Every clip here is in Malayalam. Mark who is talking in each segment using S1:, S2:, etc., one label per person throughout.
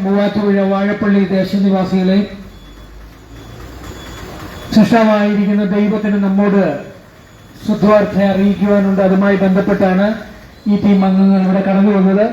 S1: മൂവാറ്റുപുഴ വാഴപ്പള്ളി ദേശനിവാസികളെ, സൃഷ്ടാവായിരിക്കുന്ന ദൈവത്തിന് നമ്മോട് ശുദ്ധാർത്ഥ അറിയിക്കുവാനുണ്ട്. അതുമായി ബന്ധപ്പെട്ടാണ് ഈ ടീം അംഗങ്ങൾ ഇവിടെ കടന്നു വന്നത്.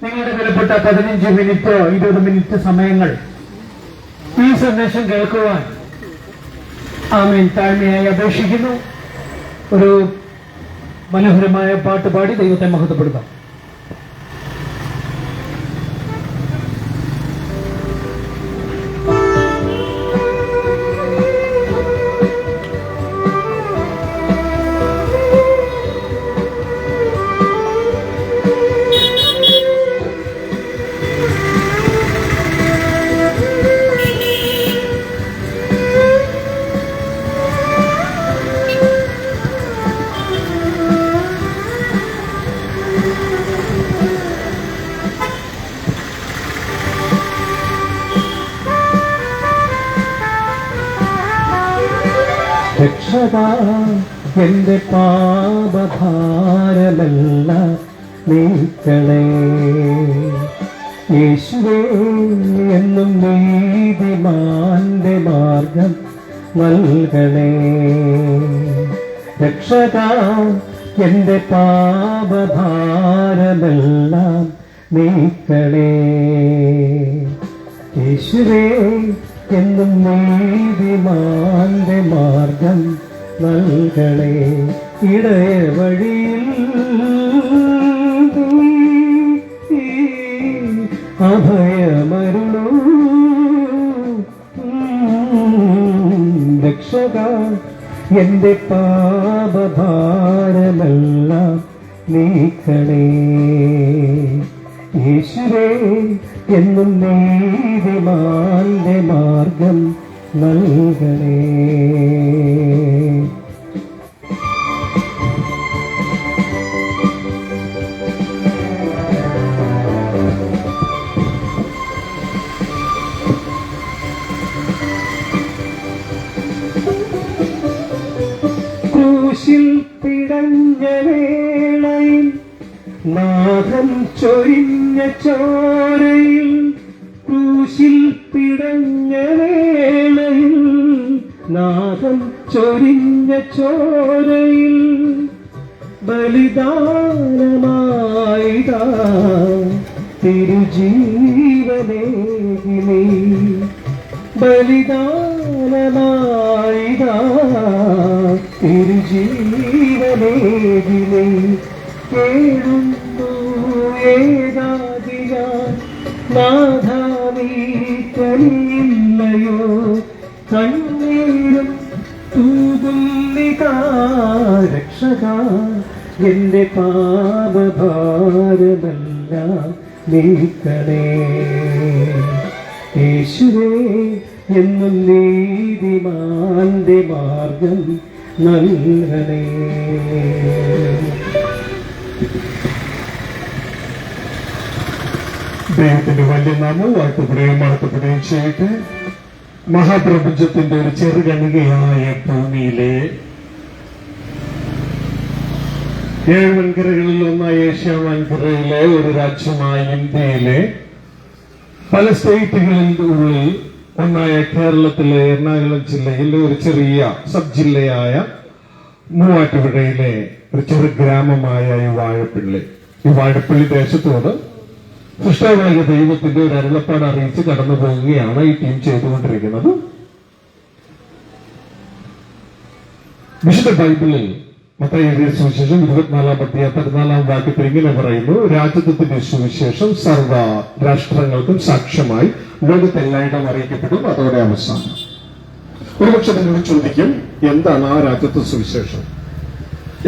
S1: നിങ്ങളുടെ വിലപ്പെട്ട 15 മിനിറ്റ് 20 മിനിറ്റ് സമയങ്ങൾ ഈ സന്ദേശം കേൾക്കുവാൻ ആമേൻ താഴ്മയായി അപേക്ഷിക്കുന്നു. ഒരു മനോഹരമായ പാട്ട് പാടി ദൈവത്തെ മഹത്വപ്പെടുത്താം. രക്ഷകാ എന്റെ പാപഭാരമെല്ലാം നീക്കണേ. യേശുവേ എന്നും നീതിമാന്റെ മാർഗം നൽകണേ. രക്ഷകാ എന്റെ പാപഭാരമെല്ലാം നീക്കണേ. യേശുവേ എന്നും നീതിമാന്റെ മാർഗം നൽകണേ. ഇടയ വഴിയിൽ അഭയമരുളൂ. രക്ഷക എന്റെ പാപഭാരമെല്ലാം നീക്കണേ. യേശുവേ എന്നും നീതിമാന്റെ മാർഗം നൽകണേ. ക്രൂശിൽ പിടഞ്ഞ വേളയിൽ നാഥൻ ചൊരിഞ്ഞ ചോരയിൽ, ക്രൂശിൽ പിടഞ്ഞ വേളയിൽ നാഥൻ ചൊരിഞ്ഞ ചോരയിൽ ബലിദാനമായിതാ തിരുജീവനേകി നീ. ബലിദാനമായിതാ തിരുജീവനേകി നീ. കേഴുന്നു ഏകാദിക നാഥാ നീ കനിയില്ലയോ. കണ്ണീരും തൂകുന്നിതാ. രക്ഷക എന്റെ പാപഭാരമെല്ലാം നീക്കണേ. യേശുവേ എന്നും നീതിമാന്റെ മാർഗം നൽകണേ. ദൈവത്തിന്റെ വലിയ നാമം വാഴ്ത്തപ്പെടുകയും മഹത്വപ്പെടുകയും ചെയ്യട്ടെ. മഹാപ്രപഞ്ചത്തിന്റെ ഒരു ചെറുകണികയായ ഭൂമിയിലെ 7 വൻകരകളിൽ ഒന്നായ ഏഷ്യ വൻകരയിലെ ഒരു രാജ്യമായ ഇന്ത്യയിലെ പല സ്റ്റേറ്റുകളിൽ ഉള്ളിൽ ഒന്നായ കേരളത്തിലെ എറണാകുളം ജില്ലയിലെ ഒരു ചെറിയ സബ് ജില്ലയായ മൂവാറ്റുപുഴയിലെ ഒരു ചെറു ഗ്രാമമായ ഈ വാഴപ്പള്ളി ദേശത്തോട് സൃഷ്ടാവായ ദൈവത്തിന്റെ ഒരു അരുളപ്പാട് അറിയിച്ച് കടന്നു പോവുകയാണ് ഈ ടീം ചെയ്തുകൊണ്ടിരിക്കുന്നത്. വിശുദ്ധ ബൈബിളിൽ മത്തായി എഴുതിയ സുവിശേഷം 24-14 വാക്യത്തിൽ ഇങ്ങനെ പറയുന്നു: രാജ്യത്വത്തിന്റെ സുവിശേഷം സർവ രാഷ്ട്രങ്ങൾക്കും സാക്ഷ്യമായി ലോകത്തെല്ലായിടം അറിയിക്കപ്പെടും, അതോടെ അവസാനം. ഒരുപക്ഷെ നിങ്ങൾ ചോദിക്കും, എന്താണ് ആ രാജ്യത്വ സുവിശേഷം?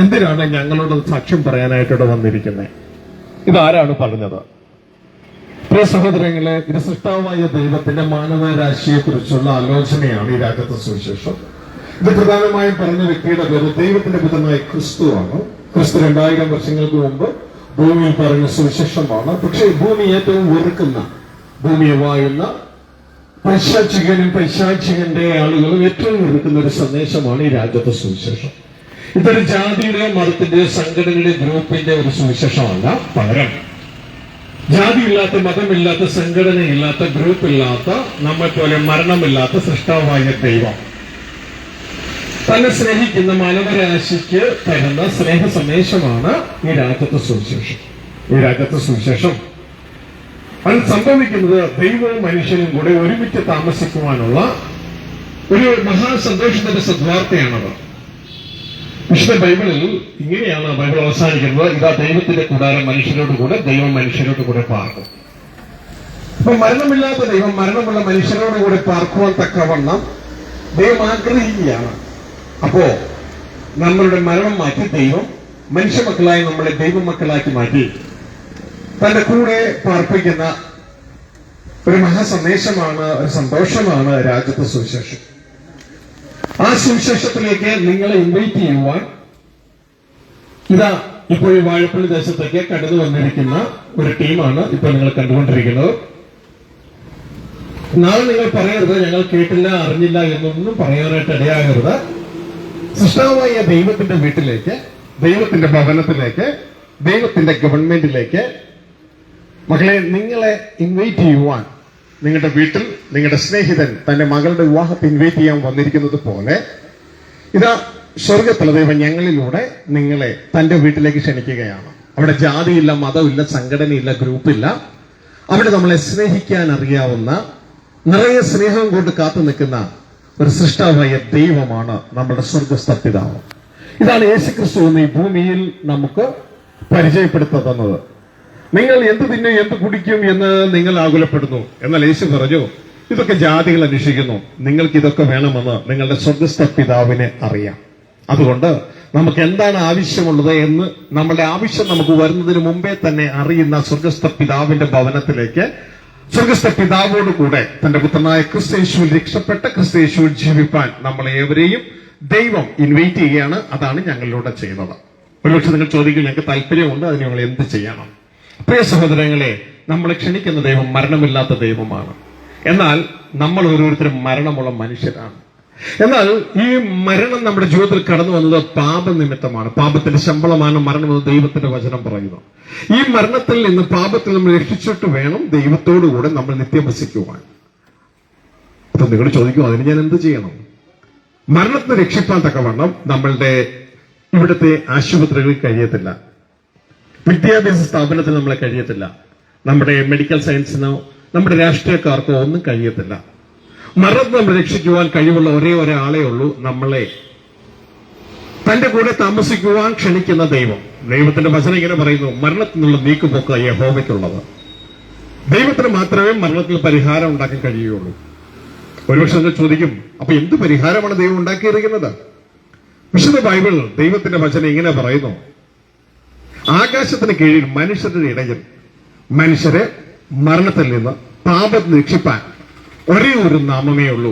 S1: എന്തിനാണ് ഞങ്ങളോട് സാക്ഷ്യം പറയാനായിട്ടിവിടെ വന്നിരിക്കുന്നത്? ഇതാരാണ് പറഞ്ഞത്? പ്രിയ സഹോദരങ്ങളെ, ഇത് സൃഷ്ടാവായ ദൈവത്തിന്റെ മാനവരാശിയെ കുറിച്ചുള്ള ആലോചനയാണ് ഈ രാജ്യത്വ സുവിശേഷം. ഇത് പ്രധാനമായും പറഞ്ഞ വ്യക്തിയുടെ പേര് ദൈവത്തിന്റെ പുത്രനായ ക്രിസ്തുവാണ്. ക്രിസ്തു 2000 വർഷങ്ങൾക്ക് മുമ്പ് ഭൂമിയിൽ പറഞ്ഞ സുവിശേഷമാണ്. പക്ഷേ ഭൂമി ഏറ്റവും വെറുക്കുന്ന, ഭൂമിയെ വാഴുന്ന പൈശാചികന്റെ ആളുകളും ഏറ്റവും വെറുക്കുന്ന ഒരു സന്ദേശമാണ് ഈ രാജ്യത്വ സുവിശേഷം. ഇതൊരു ജാതിയുടെ, മതത്തിന്റെ, സംഘടനയുടെ, ഗ്രൂപ്പിന്റെ ഒരു സുവിശേഷമല്ല. പകരം ജാതിയില്ലാത്ത, മതമില്ലാത്ത, സംഘടനയില്ലാത്ത, ഗ്രൂപ്പില്ലാത്ത, നമ്മെ പോലെ മരണമില്ലാത്ത സൃഷ്ടാവായ ദൈവം തന്നെ സ്നേഹിക്കുന്ന മാനവരാശിക്ക് തരുന്ന സ്നേഹ സന്ദേശമാണ് ഈ രാജ്യത്തെ സുവിശേഷം. ഈ രാജ്യത്തെ സുവിശേഷം അത് സംഭവിക്കുന്നത് ദൈവവും മനുഷ്യനും കൂടെ ഒരുമിച്ച് താമസിക്കുവാനുള്ള ഒരു മഹാസന്തോഷത്തിന്റെ സദ്വാർത്തയാണത്. വിശുദ്ധ ബൈബിളിൽ ഇങ്ങനെയാണ് ബൈബിൾ അവസാനിക്കുന്നത്: ഇതാ ദൈവത്തിന്റെ കൂടാരം മനുഷ്യരോട് കൂടെ, ദൈവം മനുഷ്യരോട് കൂടെ പാർക്കും. അപ്പൊ മരണമില്ലാത്ത ദൈവം മരണമുള്ള മനുഷ്യരോട് കൂടെ പാർക്കുവാൻ തക്കവണ്ണം ദൈവം ആഗ്രഹിക്കുകയാണ്. അപ്പോ നമ്മളുടെ മരണം മാറ്റി ദൈവം മനുഷ്യമക്കളായി നമ്മളെ ദൈവമക്കളാക്കി മാറ്റി തന്റെ കൂടെ പാർപ്പിക്കുന്ന ഒരു മഹാസന്ദേശമാണ്, ഒരു സന്തോഷമാണ് രാജ്യത്തെ സുവിശേഷം. ആ സുവിശേഷത്തിലേക്ക് നിങ്ങളെ ഇൻവൈറ്റ് ചെയ്യുവാൻ ഇതാ ഇപ്പോൾ ഈ വാഴപ്പള്ളി ദേശത്തേക്ക് കടന്നു വന്നിരിക്കുന്ന ഒരു ടീമാണ് ഇപ്പോൾ നിങ്ങൾ കണ്ടുകൊണ്ടിരിക്കുന്നത്. നാളെ നിങ്ങൾ പറയരുത് ഞങ്ങൾ കേട്ടില്ല, അറിഞ്ഞില്ല എന്നൊന്നും പറയാനായിട്ട് ഇടയാകരുത്. സൃഷ്ടാവായ ദൈവത്തിന്റെ വീട്ടിലേക്ക്, ദൈവത്തിന്റെ ഭവനത്തിലേക്ക്, ദൈവത്തിന്റെ ഗവൺമെന്റിലേക്ക് മകളെ നിങ്ങളെ ഇൻവൈറ്റ് ചെയ്യുവാൻ, നിങ്ങളുടെ വീട്ടിൽ നിങ്ങളുടെ സ്നേഹിതൻ തന്റെ മകളുടെ വിവാഹത്തെ ഇൻവൈറ്റ് ചെയ്യാൻ വന്നിരിക്കുന്നത് പോലെ ഇതാ സ്വർഗത്തിലെ ദൈവം ഞങ്ങളിലൂടെ നിങ്ങളെ തന്റെ വീട്ടിലേക്ക് ക്ഷണിക്കുകയാണ്. അവിടെ ജാതിയില്ല, മതമില്ല, സംഘടനയില്ല, ഗ്രൂപ്പില്ല. അവിടെ നമ്മളെ സ്നേഹിക്കാൻ അറിയാവുന്ന, നിറയെ സ്നേഹം കൊണ്ട് കാത്തു നിൽക്കുന്ന ഒരു സൃഷ്ടാവായ ദൈവമാണ് നമ്മുടെ സ്വർഗസ്ഥ പിതാവ്. ഇതാണ് യേശുക്രിസ്തു എന്ന് ഈ ഭൂമിയിൽ നമുക്ക് പരിചയപ്പെടുത്തി തന്നത്. നിങ്ങൾ എന്ത് തിന്നും എന്ത് കുടിക്കും എന്ന് നിങ്ങൾ ആകുലപ്പെടുന്നു. എന്നാൽ യേശു പറഞ്ഞു, ഇതൊക്കെ ജാതികൾ അന്വേഷിക്കുന്നു, നിങ്ങൾക്ക് ഇതൊക്കെ വേണമെന്ന് നിങ്ങളുടെ സ്വർഗസ്ഥ പിതാവിനെ അറിയാം. അതുകൊണ്ട് നമുക്ക് എന്താണ് ആവശ്യമുള്ളത് എന്ന് നമ്മുടെ ആവശ്യം നമുക്ക് വരുന്നതിന് മുമ്പേ തന്നെ അറിയുന്ന സ്വർഗസ്ഥ പിതാവിന്റെ ഭവനത്തിലേക്ക്, സ്വർഗസ്ഥ പിതാവോട് കൂടെ തന്റെ പുത്രനായ ക്രിസ്തയേശുവിൽ രക്ഷപ്പെട്ട ക്രിസ്തയേശുവിൽ ജീവിപ്പാൻ നമ്മളെ ഏവരെയും ദൈവം ഇൻവൈറ്റ് ചെയ്യുകയാണ്. അതാണ് ഞങ്ങളിലൂടെ ചെയ്യുന്നത്. ഒരുപക്ഷെ നിങ്ങൾ ചോദിക്കും, ഞങ്ങൾക്ക് താല്പര്യമുണ്ട്, അതിന് ഞങ്ങൾ എന്ത് ചെയ്യണം? പ്രിയ സഹോദരങ്ങളെ, നമ്മളെ ക്ഷണിക്കുന്ന ദൈവം മരണമില്ലാത്ത ദൈവമാണ്. എന്നാൽ നമ്മൾ ഓരോരുത്തരും മരണമുള്ള മനുഷ്യരാണ്. എന്നാൽ ഈ മരണം നമ്മുടെ ജീവിതത്തിൽ കടന്നു വന്നത് പാപനിമിത്തമാണ്. പാപത്തിന്റെ ശമ്പളമാണ് മരണമെന്ന് ദൈവത്തിന്റെ വചനം പറയുന്നു. ഈ മരണത്തിൽ നിന്ന്, പാപത്തിൽ നമ്മൾ രക്ഷിച്ചിട്ട് വേണം ദൈവത്തോടുകൂടെ നമ്മൾ നിത്യം വസിക്കുവാൻ. അപ്പൊ നിങ്ങൾ ചോദിക്കും, അതിന് ഞാൻ എന്ത് ചെയ്യണം? മരണത്തിന് രക്ഷിപ്പാൻ തക്കവണ്ണം നമ്മളുടെ ഇവിടുത്തെ ആശുപത്രികളിൽ കഴിയത്തില്ല, വിദ്യാഭ്യാസ സ്ഥാപനത്തിൽ നമ്മളെ കഴിയത്തില്ല, നമ്മുടെ മെഡിക്കൽ സയൻസിനോ നമ്മുടെ രാഷ്ട്രീയക്കാർക്കോ ഒന്നും കഴിയത്തില്ല. മരണത്തെ നമ്മൾ രക്ഷിക്കുവാൻ കഴിവുള്ള ഒരേ ഒരാളേ ഉള്ളൂ, നമ്മളെ തന്റെ കൂടെ താമസിക്കുവാൻ ക്ഷണിക്കുന്ന ദൈവം. ദൈവത്തിന്റെ വചനം ഇങ്ങനെ പറയുന്നു, മരണത്തിൽ നിന്നുള്ള നീക്കുപോക്ക് യഹോവയ്ക്കുള്ളത്. ദൈവത്തിന് മാത്രമേ മരണത്തിൽ പരിഹാരം ഉണ്ടാക്കാൻ കഴിയുകയുള്ളൂ. ഒരുപക്ഷെ നിങ്ങൾ ചോദിക്കും, അപ്പൊ എന്ത് പരിഹാരമാണ് ദൈവം ഉണ്ടാക്കിയിരിക്കുന്നത്? വിശുദ്ധ ബൈബിൾ ദൈവത്തിന്റെ വചനം ഇങ്ങനെ പറയുന്നു, ആകാശത്തിന് കീഴിൽ മനുഷ്യരുടെ ഇടയിൽ മനുഷ്യരെ മരണത്തിൽ നിന്ന് പാപത്തിൽ രക്ഷിപ്പാൻ ഒരേ ഒരു നാമമേ ഉള്ളൂ.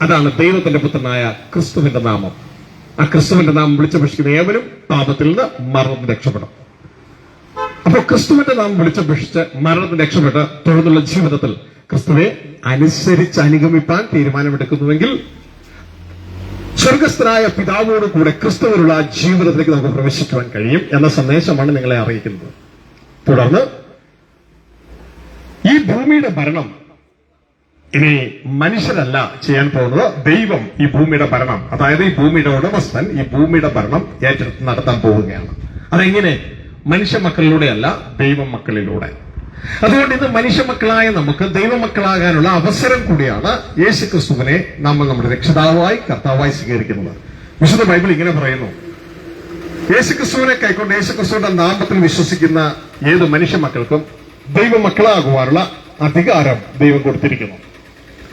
S1: അതാണ് ദൈവത്തിന്റെ പുത്രനായ ക്രിസ്തുവിന്റെ നാമം. ആ ക്രിസ്തുവിന്റെ നാമം വിളിച്ചപേക്ഷിക്കുന്ന ഏവരും പാപത്തിൽ നിന്ന് മരണത്തിൽ രക്ഷപ്പെടും. അപ്പൊ ക്രിസ്തുവിന്റെ നാമം വിളിച്ചപേക്ഷിച്ച് മരണത്തിൽ രക്ഷപ്പെട്ട് തുടർന്നുള്ള ജീവിതത്തിൽ ക്രിസ്തുവെ അനുസരിച്ച് അനുഗമിപ്പാൻ തീരുമാനമെടുക്കുന്നുവെങ്കിൽ സ്വർഗസ്ഥനായ പിതാവോട് കൂടെ ക്രിസ്തുവിനുള്ള ജീവിതത്തിലേക്ക് നമുക്ക് പ്രവേശിക്കുവാൻ കഴിയും എന്ന സന്ദേശമാണ് നിങ്ങളെ അറിയിക്കുന്നത്. തുടർന്ന് ഈ ഭൂമിയുടെ ഭരണം ഇനി മനുഷ്യരല്ല ചെയ്യാൻ പോകുന്നത്, ദൈവം ഈ ഭൂമിയുടെ ഭരണം, അതായത് ഈ ഭൂമിയുടെ ഉടമസ്ഥൻ ഈ ഭൂമിയുടെ ഭരണം ഏറ്റെടുത്ത് നടത്താൻ പോവുകയാണ്. അതെങ്ങനെ? മനുഷ്യ മക്കളിലൂടെയല്ല, ദൈവ മക്കളിലൂടെ. അതുകൊണ്ട് ഇത് മനുഷ്യമക്കളായ നമുക്ക് ദൈവമക്കളാകാനുള്ള അവസരം കൂടിയാണ് യേശുക്രിസ്തുവിനെ നമ്മൾ നമ്മുടെ രക്ഷിതാവായി കർത്താവായി സ്വീകരിക്കുന്നത്. വിശുദ്ധ ബൈബിൾ ഇങ്ങനെ പറയുന്നു, യേശുക്രിസ്തുവിനെ കൈക്കൊണ്ട് യേശുക്രിസ്തുവിന്റെ നാമത്തിൽ വിശ്വസിക്കുന്ന ഏത് മനുഷ്യമക്കൾക്കും ദൈവമക്കളാകുവാനുള്ള അധികാരം ദൈവം കൊടുത്തിരിക്കുന്നു.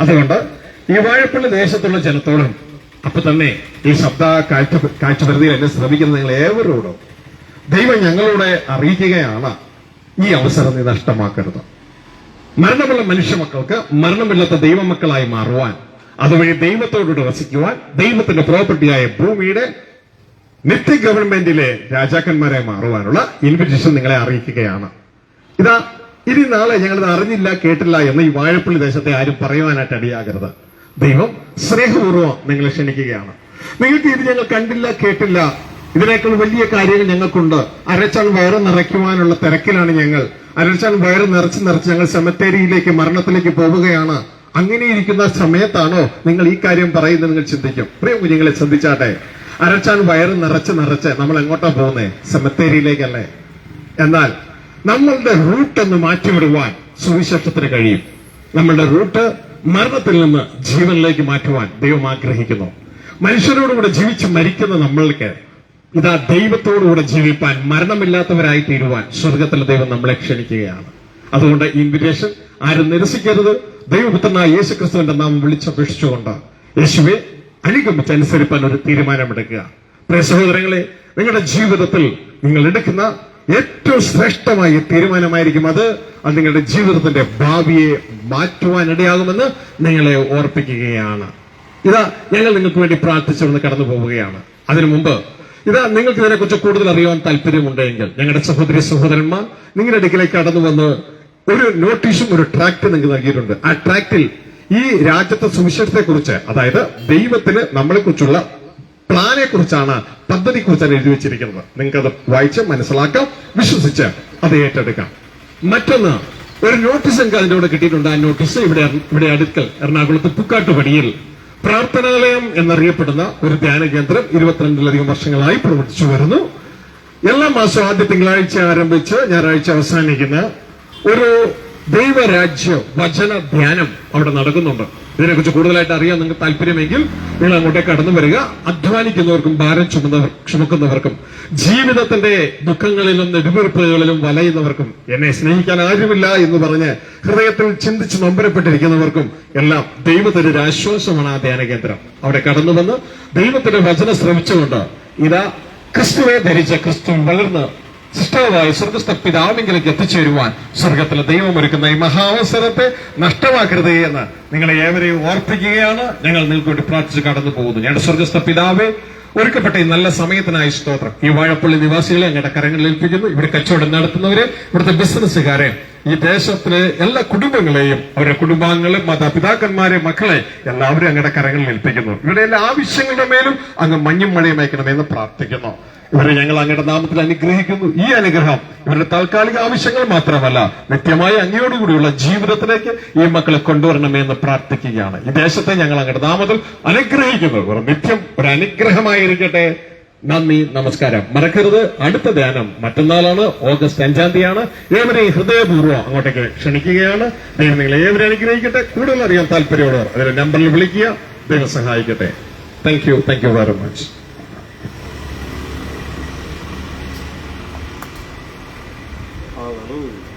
S1: അതുകൊണ്ട് ഈ വാഴപ്പള്ളി ദേശത്തുള്ള ജനത്തോടും അപ്പൊ തന്നെ ഈ ശബ്ദ കാഴ്ചപരിധിയിൽ എന്നെ ശ്രമിക്കുന്ന നിങ്ങൾ ഏവരോടും ദൈവം ഞങ്ങളോട് അറിയിക്കുകയാണ്, ഈ അവസരം നീ നഷ്ടമാക്കരുത്. മരണമുള്ള മനുഷ്യമക്കൾക്ക് മരണമില്ലാത്ത ദൈവമക്കളായി മാറുവാൻ, അതുവഴി ദൈവത്തോടുകൂടി വസിക്കുവാൻ, ദൈവത്തിന്റെ പ്രോപ്പർട്ടിയായ ഭൂമിയുടെ നിത്യ ഗവൺമെന്റിലെ രാജാക്കന്മാരായി മാറുവാനുള്ള ഇൻവിറ്റേഷൻ നിങ്ങളെ അറിയിക്കുകയാണ്. ഇതാ ഇനി നാളെ ഞങ്ങളിത് അറിഞ്ഞില്ല കേട്ടില്ല എന്ന് ഈ വാഴപ്പള്ളി ദേശത്തെ ആരും പറയുവാനായിട്ട് അടിയാകരുത്. ദൈവം സ്നേഹപൂർവ്വം നിങ്ങളെ ക്ഷണിക്കുകയാണ്. നിങ്ങൾക്ക് ഇത് ഞങ്ങൾ കണ്ടില്ല കേട്ടില്ല ഇതിനേക്കാൾ വലിയ കാര്യങ്ങൾ ഞങ്ങൾക്കുണ്ട്. അരച്ചാൽ വയറ് നിറയ്ക്കുവാനുള്ള തിരക്കിലാണ് ഞങ്ങൾ. അരച്ചാൽ വയറ് നിറച്ച് ഞങ്ങൾ സെമിത്തേരിയിലേക്ക്, മരണത്തിലേക്ക് പോവുകയാണ്. അങ്ങനെ ഇരിക്കുന്ന സമയത്താണോ നിങ്ങൾ ഈ കാര്യം പറയുന്നത്? നിങ്ങൾ ചിന്തിക്കും. പ്രിയ കുഞ്ഞുങ്ങളെ ശ്രദ്ധിച്ചാട്ടെ, അരച്ചാൻ വയറ് നിറച്ച് നമ്മൾ എങ്ങോട്ടാ പോകുന്നേ? സെമിത്തേരിയിലേക്കല്ലേ. എന്നാൽ നമ്മളുടെ റൂട്ട് ഒന്ന് മാറ്റിവിടുവാൻ സുവിശേഷത്തിന് കഴിയും. നമ്മളുടെ റൂട്ട് മരണത്തിൽ നിന്ന് ജീവനിലേക്ക് മാറ്റുവാൻ ദൈവം ആഗ്രഹിക്കുന്നു. മനുഷ്യരോടുകൂടെ ജീവിച്ച് മരിക്കുന്ന നമ്മൾക്ക് ഇതാ ദൈവത്തോടുകൂടെ ജീവിപ്പാൻ, മരണമില്ലാത്തവരായി തീരുവാൻ സ്വർഗത്തിലെ ദൈവം നമ്മളെ ക്ഷണിക്കുകയാണ്. അതുകൊണ്ട് ഇൻവിറ്റേഷൻ ആരും നിരസിക്കരുത്. ദൈവപുത്രനായ യേശുക്രിസ്തുവിന്റെ നാമം വിളിച്ചപേക്ഷിച്ചുകൊണ്ട് യേശുവെ അനുഗമിച്ച് അനുസരിപ്പാൻ ഒരു തീരുമാനമെടുക്കുക. പ്രിയ സഹോദരങ്ങളെ, നിങ്ങളുടെ ജീവിതത്തിൽ നിങ്ങൾ എടുക്കുന്ന ഏറ്റവും ശ്രേഷ്ഠമായ തീരുമാനമായിരിക്കും അത് നിങ്ങളുടെ ജീവിതത്തിന്റെ ഭാവിയെ മാറ്റുവാനിടയാകുമെന്ന് നിങ്ങളെ ഓർപ്പിക്കുകയാണ്. ഇതാ ഞങ്ങൾ നിങ്ങൾക്ക് വേണ്ടി പ്രാർത്ഥിച്ചുകൊണ്ട് കടന്നു പോവുകയാണ്. അതിനു മുമ്പ് ഇതാ നിങ്ങൾക്ക് ഇതിനെക്കുറിച്ച് കൂടുതൽ അറിയാൻ താല്പര്യമുണ്ടെങ്കിൽ ഞങ്ങളുടെ സഹോദരി സഹോദരന്മാർ നിങ്ങളുടെ അടുക്കിലേക്ക് കടന്നു വന്ന് ഒരു നോട്ടീസും ഒരു ട്രാക്ട് നിങ്ങൾക്ക് നൽകിയിട്ടുണ്ട്. ആ ട്രാക്റ്റിൽ ഈ രാജ്യത്തെ സുവിശേഷത്തെക്കുറിച്ച്, അതായത് ദൈവത്തിന് നമ്മളെക്കുറിച്ചുള്ള പ്ലാനെ കുറിച്ചാണ്, പദ്ധതിയെ കുറിച്ചാണ് എഴുതി വെച്ചിരിക്കുന്നത്. നിങ്ങൾക്കത് വായിച്ച് മനസ്സിലാക്കാം, വിശ്വസിച്ച് അത് ഏറ്റെടുക്കാം. മറ്റൊന്ന്, ഒരു നോട്ടീസ് നിങ്ങൾക്ക് അതിന്റെ കൂടെ കിട്ടിയിട്ടുണ്ട്. ആ നോട്ടീസ് ഇവിടെ അടുക്കൽ എറണാകുളത്ത് പുക്കാട്ടുപടിയിൽ പ്രാർത്ഥനാലയം എന്നറിയപ്പെടുന്ന ഒരു ധ്യാന കേന്ദ്രം 22-ലധികം വർഷങ്ങളായി പ്രവർത്തിച്ചു വരുന്നു. എല്ലാ മാസവും ആദ്യ തിങ്കളാഴ്ച ആരംഭിച്ച് ഞായറാഴ്ച അവസാനിക്കുന്ന ഒരു ദൈവരാജ്യ വചന ധ്യാനം അവിടെ നടക്കുന്നുണ്ട്. ഇതിനെക്കുറിച്ച് കൂടുതലായിട്ട് അറിയാൻ നിങ്ങൾക്ക് താല്പര്യമെങ്കിൽ നിങ്ങൾ അങ്ങോട്ടേക്ക് കടന്നു വരിക. അധ്വാനിക്കുന്നവർക്കും ഭാരം ചുമക്കുന്നവർക്കും ജീവിതത്തിന്റെ ദുഃഖങ്ങളിലും നെടുവീർപ്പുകളിലും വലയുന്നവർക്കും എന്നെ സ്നേഹിക്കാൻ ആരുമില്ല എന്ന് പറഞ്ഞ് ഹൃദയത്തിൽ ചിന്തിച്ച് നൊമ്പരപ്പെട്ടിരിക്കുന്നവർക്കും എല്ലാം ദൈവത്തിന്റെ ഒരു ആശ്വാസമാണ് ആ ധ്യാന കേന്ദ്രം. അവിടെ കടന്നു വന്ന് ദൈവത്തിന്റെ വചനം ശ്രമിച്ചുകൊണ്ട് ഇതാ ക്രിസ്തുവെ ധരിച്ച ക്രിസ്തു വളർന്ന് സിസ്റ്റവായി സ്വർഗസ്ഥ പിതാവിങ്കിലേക്ക് എത്തിച്ചേരുവാൻ സ്വർഗത്തിലെ ദൈവം ഒരുക്കുന്ന ഈ മഹാവസരത്തെ നഷ്ടമാക്കരുതേ എന്ന് നിങ്ങളെ ഏവരെയും ഓർപ്പിക്കുകയാണ്. ഞങ്ങൾ നിങ്ങൾക്ക് വേണ്ടി പ്രാർത്ഥിച്ച് കടന്നു പോകുന്നു. ഞങ്ങളുടെ സ്വർഗസ്ഥ പിതാവേ, ഒരുക്കപ്പെട്ട ഈ നല്ല സമയത്തിനായി സ്തോത്രം. ഈ വാഴപ്പള്ളി നിവാസികളെ ഞങ്ങളുടെ കരങ്ങളിൽ ഏൽപ്പിക്കുന്നു. ഇവിടെ കച്ചവടം നടത്തുന്നവരെ, ഇവിടുത്തെ ബിസിനസ്സുകാരെ, ഈ ദേശത്തിലെ എല്ലാ കുടുംബങ്ങളെയും, അവരുടെ കുടുംബാംഗങ്ങളെ, മാതാപിതാക്കന്മാരെ, മക്കളെ എല്ലാവരും അങ്ങയുടെ കരങ്ങളിൽ ഏൽപ്പിക്കുന്നു. ഇവിടെ എല്ലാ ആവശ്യങ്ങളുടെ മേലും അങ്ങ് മഞ്ഞും മഴയും അയക്കണമെന്ന് പ്രാർത്ഥിക്കുന്നു. ഇവരെ ഞങ്ങൾ അങ്ങയുടെ നാമത്തിൽ അനുഗ്രഹിക്കുന്നു. ഈ അനുഗ്രഹം ഇവരുടെ താൽക്കാലിക ആവശ്യങ്ങൾ മാത്രമല്ല, നിത്യമായ അങ്ങയോടുകൂടിയുള്ള ജീവിതത്തിലേക്ക് ഈ മക്കളെ കൊണ്ടുവരണമെന്ന് പ്രാർത്ഥിക്കുകയാണ്. ഈ ദേശത്തെ ഞങ്ങൾ അങ്ങയുടെ നാമത്തിൽ അനുഗ്രഹിക്കുന്നു. ഒരു നിത്യം ഒരു അനുഗ്രഹമായിരിക്കട്ടെ. നന്ദി, നമസ്കാരം. മറക്കരുത്, അടുത്ത ധ്യാനം മറ്റന്നാളാണ്, ഓഗസ്റ്റ് 5-ാം തീയതിയാണ്. ഏവരെയും ഹൃദയപൂർവ്വം അങ്ങോട്ടേക്ക് ക്ഷണിക്കുകയാണ്. ദൈവം നിങ്ങളെ ഏവരെ അനുഗ്രഹിക്കട്ടെ. കൂടുതൽ അറിയാൻ താല്പര്യമുള്ളവർ അതിന്റെ നമ്പറിൽ വിളിക്കുക. ദൈവം സഹായിക്കട്ടെ. Thank you very much.
S2: Hallelujah.